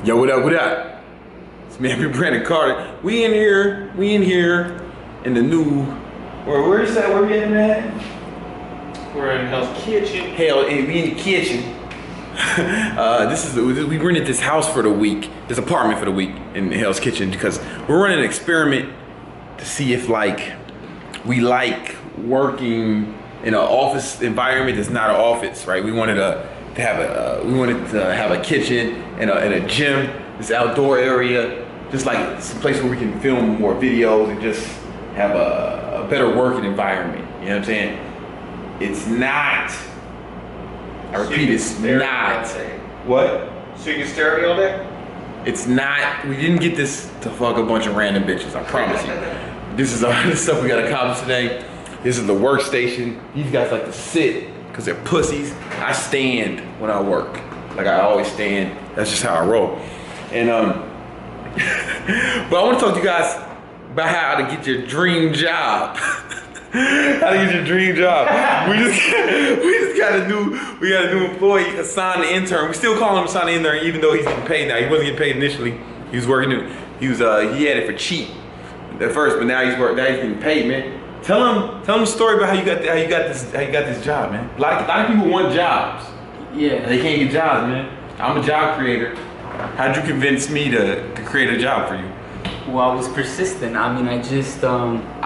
Yo, what up, what up? It's me, Brandon Carter. We in here in the new, where is that, where we at, man? We're in Hell's Kitchen. Hell, we in the kitchen. We rented this house for the week, this apartment for the week in Hell's Kitchen because we're running an experiment to see if we like working in an office environment that's not an office, right? We wanted to have a kitchen and a gym, this outdoor area, just like some place where we can film more videos and just have a better working environment. You know what I'm saying? It's not. I repeat, it's not. What? So you can stare at me all day? It's not. We didn't get this to fuck a bunch of random bitches. I promise you. This is the stuff we got accomplished today. This is the workstation. These guys like to sit because they're pussies. I stand when I work. Like I always stand. That's just how I roll. And but I want to talk to you guys about how to get your dream job. How to get your dream job. We just got a new employee, assigned an intern. We still call him assigned intern even though he's getting paid now. He wasn't getting paid initially. He was working he had it for cheap at first, but now he's getting paid, man. Tell him the story about how you got this job, man. A lot of people want jobs. Yeah. And they can't get jobs, man. I'm a job creator. How'd you convince me to create a job for you? Well, I was persistent. I mean, I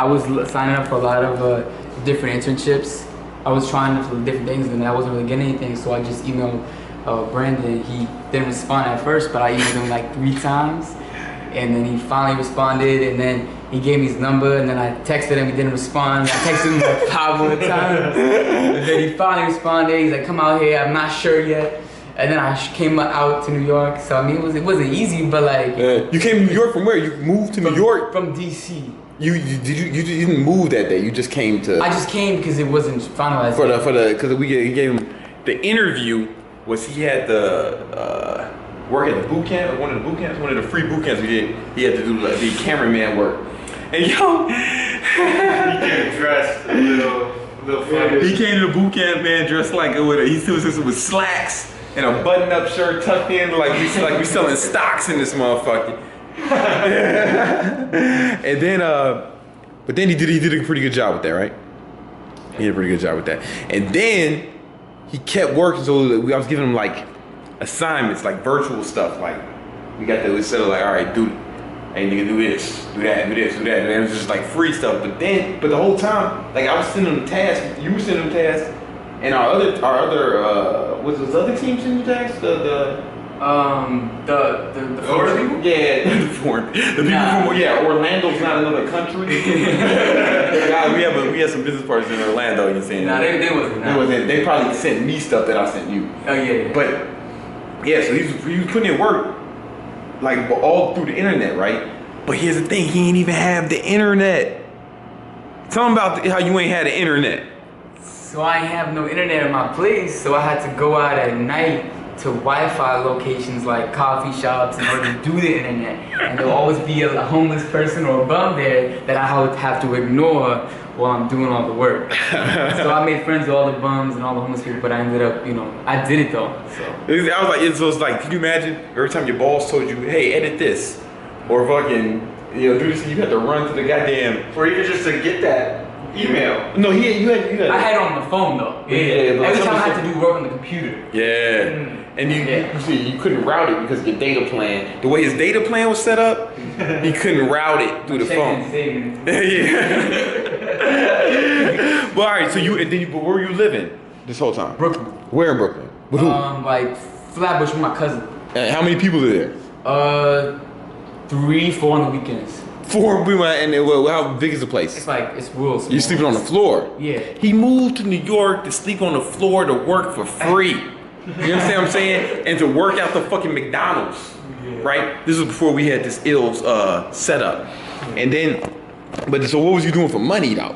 was signing up for a lot of different internships. I was trying for different things and I wasn't really getting anything, so I just emailed Brandon. He didn't respond at first, but I emailed him like 3 times. And then he finally responded, and then he gave me his number, and then I texted him, he didn't respond. I texted him like 5 more times. And then he finally responded, he's like, come out here, I'm not sure yet. And then I came out to New York, so I mean, it wasn't easy, but like... You came to New York from where? You moved to New York? From DC. You didn't move that day, you just came to... I just came because it wasn't finalized. Because he gave him... The interview was he had the... work at the boot camp, one of the free boot camps we did. He had to do the cameraman work. And yo... He came dressed a little funny. He came to the boot camp, man, dressed like he still was with slacks and a button-up shirt tucked in, like we selling stocks in this motherfucker. And then, but then he did a pretty good job with that, right? He did a pretty good job with that. And then he kept working, so I was giving him like assignments, like virtual stuff, like we said like, all right, dude, hey nigga, do this, do that, do this, do that. And it was just like free stuff. But the whole time, like I was sending them tasks, you were sending them tasks, and our other was those other team sending tasks? The foreign people? Yeah, the foreign. The people from Orlando's not another country. we had some business partners in Orlando, you saying? Nah, they wasn't. They probably sent me stuff that I sent you. Oh yeah. But yeah, so he was putting in work like all through the internet, right? But here's the thing, he ain't even have the internet. Tell him about how you ain't had the internet. So I ain't have no internet in my place, so I had to go out at night to Wi-Fi locations like coffee shops in order to do the internet. And there'll always be a homeless person or a bum there that I would have to ignore while I'm doing all the work. So I made friends with all the bums and all the homeless people, but I ended up, I did it though. So I was like, so it's like, can you imagine every time your boss told you, hey, edit this, or fucking, do this, you had to run to the goddamn, Or even just to get that email. No, you had. I had it on the phone though. Yeah, but every time I had to do work on the computer. Yeah. And you couldn't route it because your data plan, the way his data plan was set up, he couldn't route it through the phone. Yeah. Well, all right. So but where were you living this whole time? Brooklyn. Where in Brooklyn? With who? Like Flatbush with my cousin. How many people are there? 3, 4 on the weekends. 4 people, and how big is the place? It's real small. You're sleeping on the floor. Yeah. He moved to New York to sleep on the floor to work for free. You understand what I'm saying? And to work out the fucking McDonald's, right? This was before we had this ill setup. And then, so what was you doing for money though?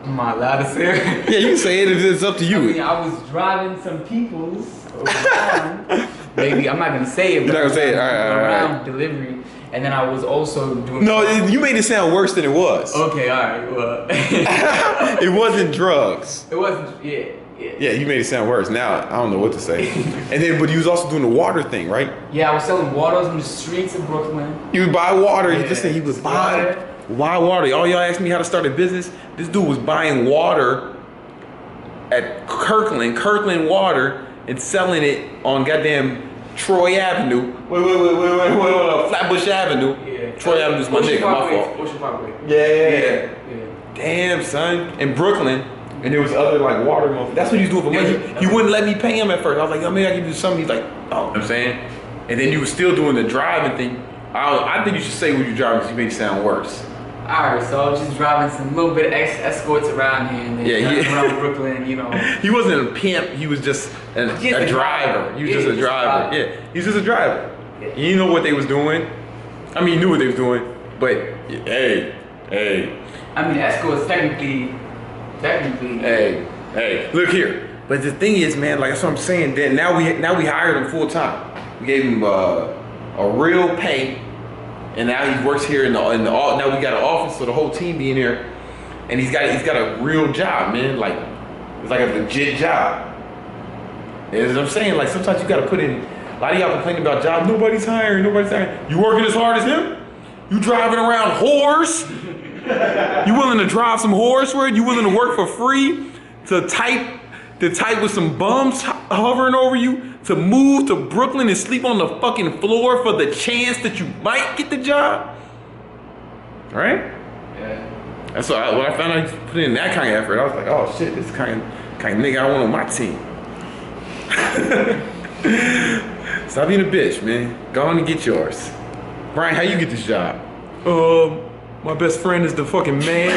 Am I allowed to say it? Yeah, you can say it. It's up to you. I mean, I was driving some people's around. Maybe I'm not gonna say it. You're not gonna say it. All right. Delivery, and then I was also doing. No, you made it sound worse than it was. Okay, all right. Well, it wasn't drugs. It wasn't. Yeah. Yeah, you made it sound worse. Now I don't know what to say. And then, but you was also doing the water thing, right? Yeah, I was selling waters in the streets of Brooklyn. He would buy water. He Yeah, just said he was water. buy water. All y'all asked me how to start a business. This dude was buying water at Kirkland Water, and selling it on goddamn Troy Avenue. Wait, Flatbush Avenue. Yeah. Troy Avenue's my nigga, my fault. Ocean Parkway. Yeah. Yeah. Damn, son. In Brooklyn. And there was other like water motherfuckers. That's what he was doing for money. Yeah. He wouldn't let me pay him at first. I was like, yo, maybe I can do something. He's like, oh, you know what I'm saying? And then you were still doing the driving thing. I think you should say what you're driving because you made it sound worse. Alright, so I was just driving some little bit of escorts around here and then around Brooklyn, you know. He wasn't a pimp. He was just a driver. He was just a driver. Yeah, he was just a driver. Yeah. He didn't know what they was doing. I mean, he knew what they was doing, but hey. I mean, escorts technically. Hey, look here. But the thing is, man, like that's what I'm saying. That now we hired him full time. We gave him a real pay, and now he works here in the now we got an office for the whole team being here, and he's got a real job, man. Like it's like a legit job. You know what I'm saying? Like sometimes you got to put in. A lot of y'all complaining about jobs. Nobody's hiring. You working as hard as him? You driving around whores? You willing to drive some horse work? You willing to work for free? To type with some bums hovering over you? To move to Brooklyn and sleep on the fucking floor for the chance that you might get the job? Right? Yeah. That's when I found out he put in that kind of effort. I was like, oh shit, this kind of nigga I want on my team. Stop being a bitch, man. Go on and get yours. Brian, how you get this job? My best friend is the fucking man.